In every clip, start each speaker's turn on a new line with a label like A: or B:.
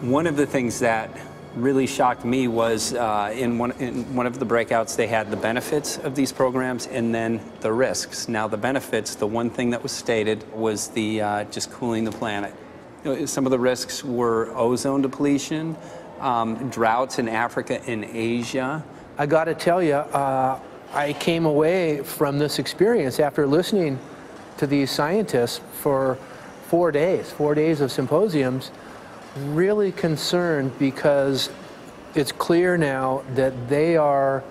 A: One of the things that really shocked me was in one of the breakouts, they had the benefits of these programs and then the risks. Now, the benefits, the one thing that was stated was the just cooling the planet. Some of the risks were ozone depletion, droughts in Africa and Asia.
B: I got to tell you, I came away from this experience after listening to these scientists for 4 days of symposiums, really concerned, because it's clear now that they are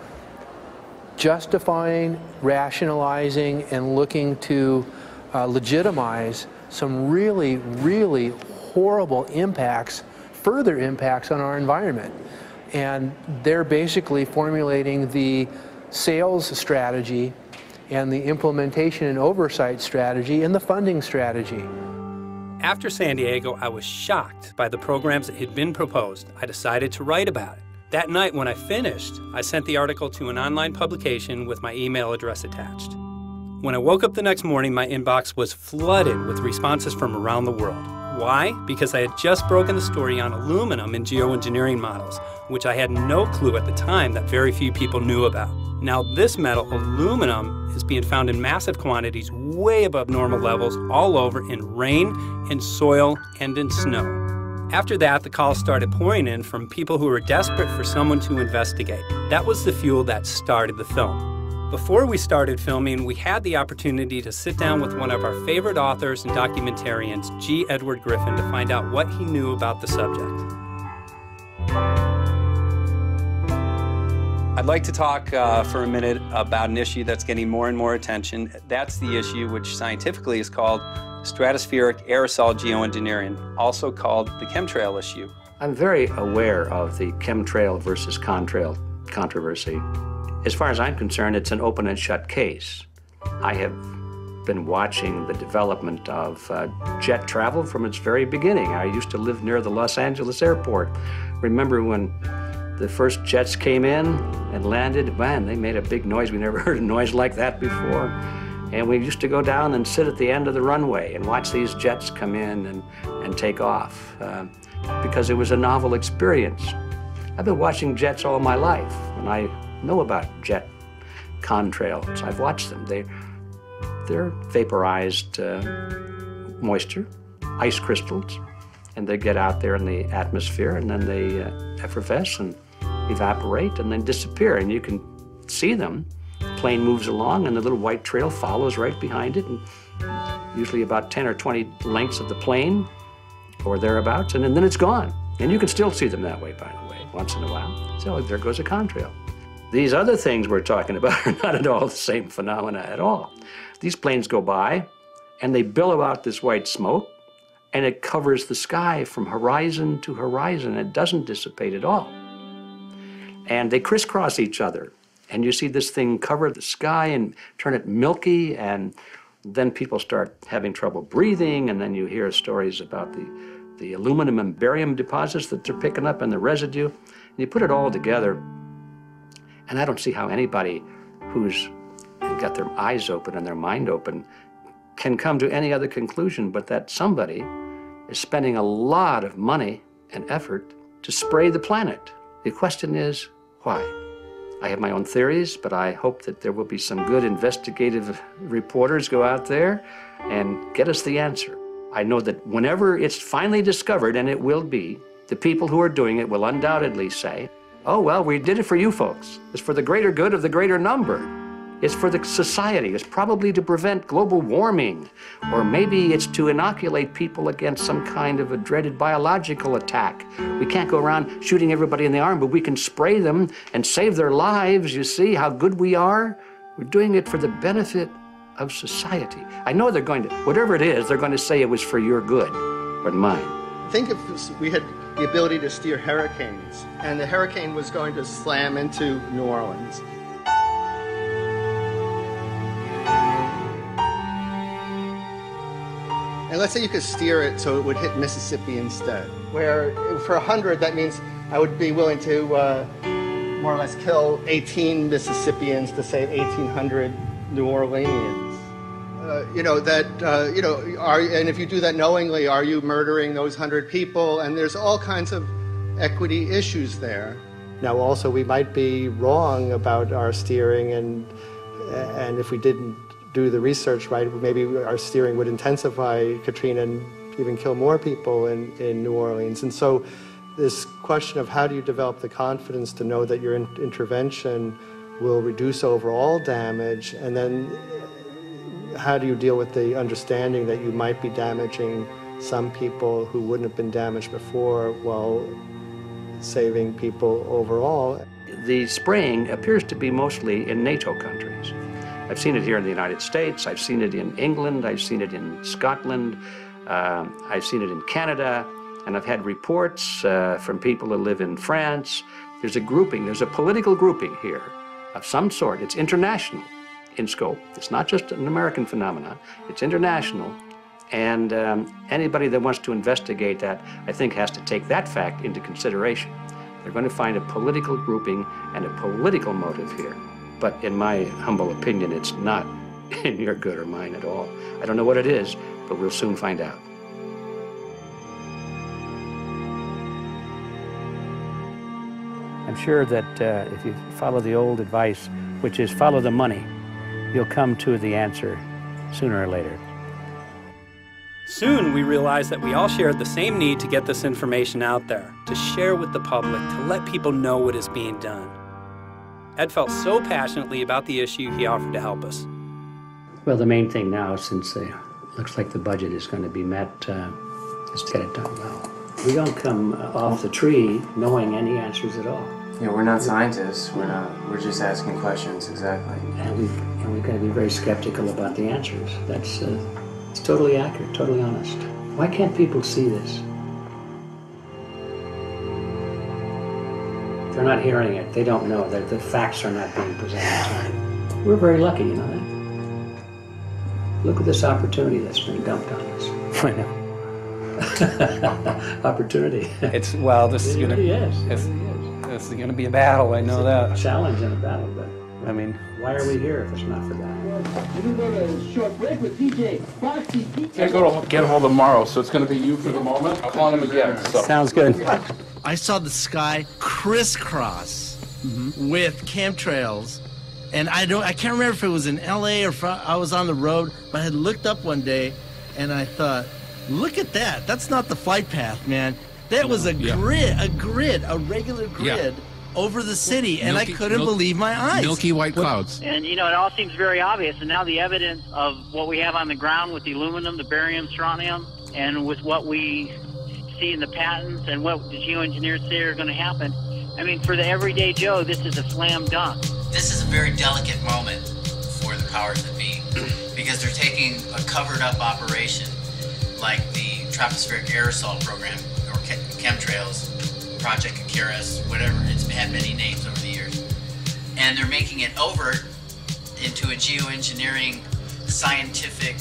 B: justifying, rationalizing, and looking to legitimize some really, really horrible impacts, further impacts on our environment. And they're basically formulating the sales strategy and the implementation and oversight strategy and the funding strategy.
C: After San Diego, I was shocked by the programs that had been proposed. I decided to write about it. That night when I finished, I sent the article to an online publication with my email address attached. When I woke up the next morning, my inbox was flooded with responses from around the world. Why? Because I had just broken the story on aluminum in geoengineering models, which I had no clue at the time that very few people knew about. Now, this metal, aluminum, is being found in massive quantities way above normal levels all over in rain, in soil, and in snow. After that, the calls started pouring in from people who were desperate for someone to investigate. That was the fuel that started the film. Before we started filming, we had the opportunity to sit down with one of our favorite authors and documentarians, G. Edward Griffin, to find out what he knew about the subject.
A: I'd like to talk for a minute about an issue that's getting more and more attention. That's the issue which scientifically is called stratospheric aerosol geoengineering, also called the chemtrail issue.
D: I'm very aware of the chemtrail versus contrail controversy. As far as I'm concerned, it's an open and shut case. I have been watching the development of jet travel from its very beginning. I used to live near the Los Angeles airport. Remember when the first jets came in and landed? Man, they made a big noise. We never heard a noise like that before. And we used to go down and sit at the end of the runway and watch these jets come in and take off because it was a novel experience. I've been watching jets all my life, and I know about jet contrails. I've watched them. They're vaporized moisture, ice crystals, and they get out there in the atmosphere, and then they effervesce and evaporate and then disappear, and you can see them. The plane moves along, and the little white trail follows right behind it, and usually about 10 or 20 lengths of the plane or thereabouts, and then it's gone. And you can still see them that way, by the way, once in a while. So there goes a contrail. These other things we're talking about are not at all the same phenomena at all. These planes go by, and they billow out this white smoke, and it covers the sky from horizon to horizon. It doesn't dissipate at all. And they crisscross each other, and you see this thing cover the sky and turn it milky, and then people start having trouble breathing, and then you hear stories about the aluminum and barium deposits that they're picking up and the residue. And you put it all together, and I don't see how anybody who's got their eyes open and their mind open can come to any other conclusion but that somebody is spending a lot of money and effort to spray the planet. The question is, why? I have my own theories, but I hope that there will be some good investigative reporters go out there and get us the answer. I know that whenever it's finally discovered, and it will be, the people who are doing it will undoubtedly say, oh, well, we did it for you folks. It's for the greater good of the greater number. It's for the society. It's probably to prevent global warming. Or maybe it's to inoculate people against some kind of a dreaded biological attack. We can't go around shooting everybody in the arm, but we can spray them and save their lives. You see how good we are? We're doing it for the benefit of society. I know they're going to, whatever it is, they're going to say it was for your good or mine.
E: Think if we had the ability to steer hurricanes, and the hurricane was going to slam into New Orleans. And let's say you could steer it so it would hit Mississippi instead, where for 100, that means I would be willing to more or less kill 18 Mississippians to save 1,800 New Orleanians. And if you do that knowingly, are you murdering those 100 people? And there's all kinds of equity issues there. Now, also, we might be wrong about our steering, and if we didn't do the research right, maybe our steering would intensify Katrina and even kill more people in New Orleans. And so this question of how do you develop the confidence to know that your intervention will reduce overall damage, and then how do you deal with the understanding that you might be damaging some people who wouldn't have been damaged before while saving people overall?
D: The spraying appears to be mostly in NATO countries. I've seen it here in the United States, I've seen it in England, I've seen it in Scotland, I've seen it in Canada, and I've had reports from people who live in France. There's a grouping, there's a political grouping here of some sort. It's international in scope. It's not just an American phenomenon, it's international. And anybody that wants to investigate that, I think, has to take that fact into consideration. They're going to find a political grouping and a political motive here. But in my humble opinion, it's not in your good or mine at all. I don't know what it is, but we'll soon find out.
F: I'm sure that if you follow the old advice, which is follow the money, you'll come to the answer sooner or later.
C: Soon we realized that we all shared the same need to get this information out there, to share with the public, to let people know what is being done. Ed felt so passionately about the issue, he offered to help us.
F: Well, the main thing now, since it looks like the budget is going to be met, is to get it done well. We don't come off the tree knowing any answers at all.
G: Yeah, we're not scientists. We're just asking questions, exactly.
F: And we've got to be very skeptical about the answers. That's it's totally accurate, totally honest. Why can't people see this? They're not hearing it. They don't know that the facts are not being presented to them. We're very lucky, you know that? Look at this opportunity that's been dumped on us.
C: I know.
F: Opportunity.
C: This is going to this is going to be a battle. I know that.
F: Challenge and a battle, but
C: I mean,
F: why are we here if it's not for that?
H: You can go to a short break with DJ Foxy.
I: Can't go to get hold of tomorrow, so it's going to be you for the moment. I'll call him again. So.
C: Sounds good.
J: I saw the sky crisscross with chemtrails, and I can't remember if it was in LA or if I was on the road, but I had looked up one day, and I thought, look at that. That's not the flight path, man. That was a grid, a regular grid over the city, and I couldn't believe my eyes.
I: Milky white clouds.
K: And, it all seems very obvious, and now the evidence of what we have on the ground with the aluminum, the barium, strontium, and with what we see in the patents and what the geoengineers say are going to happen, I mean, for the everyday Joe, this is a slam dunk.
L: This is a very delicate moment for the powers that be, because they're taking a covered-up operation like the tropospheric aerosol program, or chemtrails, Project Icarus, whatever. It's had many names over the years. And they're making it overt into a geoengineering scientific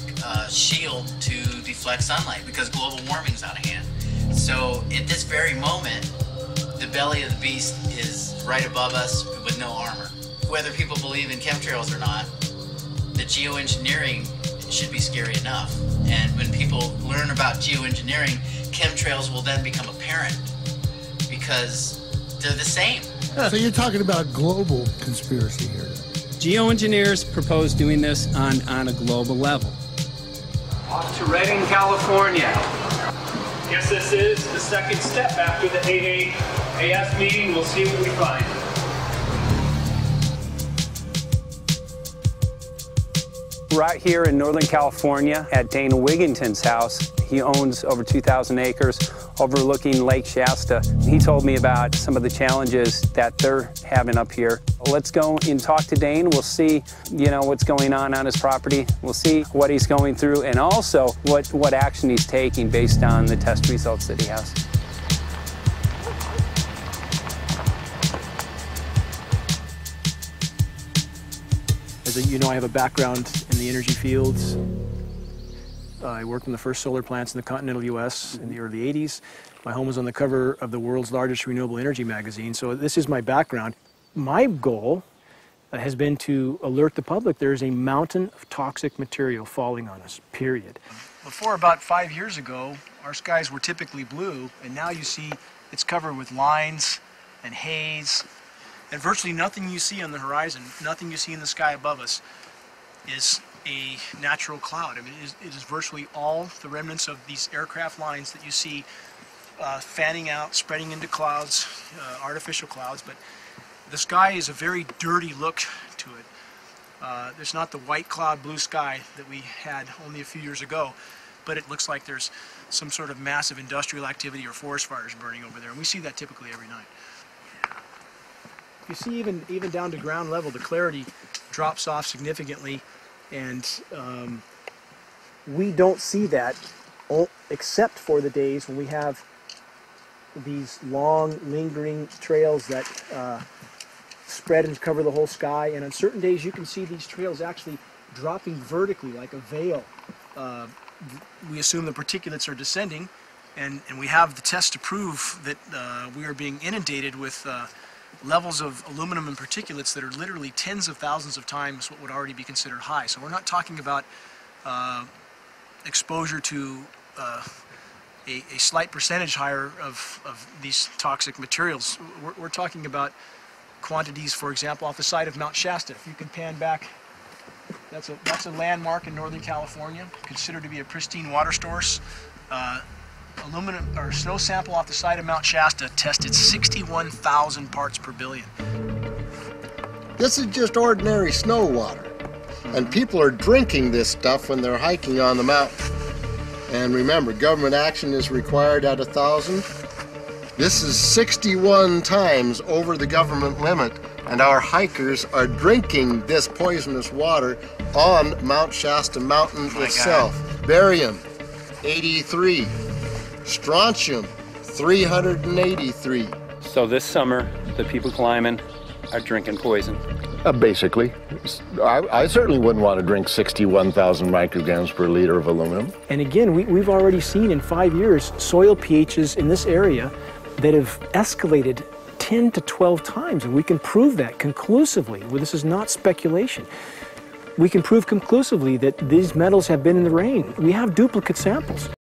L: shield to deflect sunlight, because global warming's out of hand. So at this very moment, the belly of the beast is right above us with no armor. Whether people believe in chemtrails or not, the geoengineering should be scary enough. And when people learn about geoengineering, chemtrails will then become apparent because they're the same.
H: So you're talking about global conspiracy here.
C: Geoengineers propose doing this on a global level.
M: Off to Redding, California. Guess this is the second step after the AAAS meeting. We'll see what we find.
A: Right here in Northern California at Dana Wigginton's house. He owns over 2,000 acres overlooking Lake Shasta. He told me about some of the challenges that they're having up here. Let's go and talk to Dane. We'll see, what's going on his property. We'll see what he's going through and also what action he's taking based on the test results that he has.
N: As you know, I have a background in the energy fields. I worked on the first solar plants in the continental U.S. in the early 80s. My home was on the cover of the world's largest renewable energy magazine, so this is my background. My goal has been to alert the public there is a mountain of toxic material falling on us, period. Before about 5 years ago, our skies were typically blue, and now you see it's covered with lines and haze, and virtually nothing you see on the horizon, nothing you see in the sky above us is a natural cloud. I mean, it is virtually all the remnants of these aircraft lines that you see fanning out, spreading into clouds, artificial clouds, but the sky is a very dirty look to it. There's not the white cloud blue sky that we had only a few years ago, but it looks like there's some sort of massive industrial activity or forest fires burning over there, and we see that typically every night. You see even down to ground level, the clarity drops off significantly, and we don't see that except for the days when we have these long, lingering trails that spread and cover the whole sky, and on certain days you can see these trails actually dropping vertically like a veil. We assume the particulates are descending, and we have the test to prove that we are being inundated with levels of aluminum and particulates that are literally tens of thousands of times what would already be considered high. So we're not talking about exposure to a slight percentage higher of these toxic materials. We're talking about quantities, for example, off the side of Mount Shasta. If you can pan back, that's a landmark in Northern California, considered to be a pristine water source. Aluminum or snow sample off the side of Mount Shasta tested 61,000 parts per billion.
O: This is just ordinary snow water, and people are drinking this stuff when they're hiking on the mountain. And remember, government action is required at 1,000. This is 61 times over the government limit, and our hikers are drinking this poisonous water on Mount Shasta Mountain itself. God. Barium, 83. Strontium, 383.
C: So this summer, the people climbing are drinking poison.
P: Basically. I certainly wouldn't want to drink 61,000 micrograms per liter of aluminum.
N: And again, we've already seen in 5 years soil pHs in this area that have escalated 10 to 12 times, and we can prove that conclusively. Well, this is not speculation. We can prove conclusively that these metals have been in the rain. We have duplicate samples.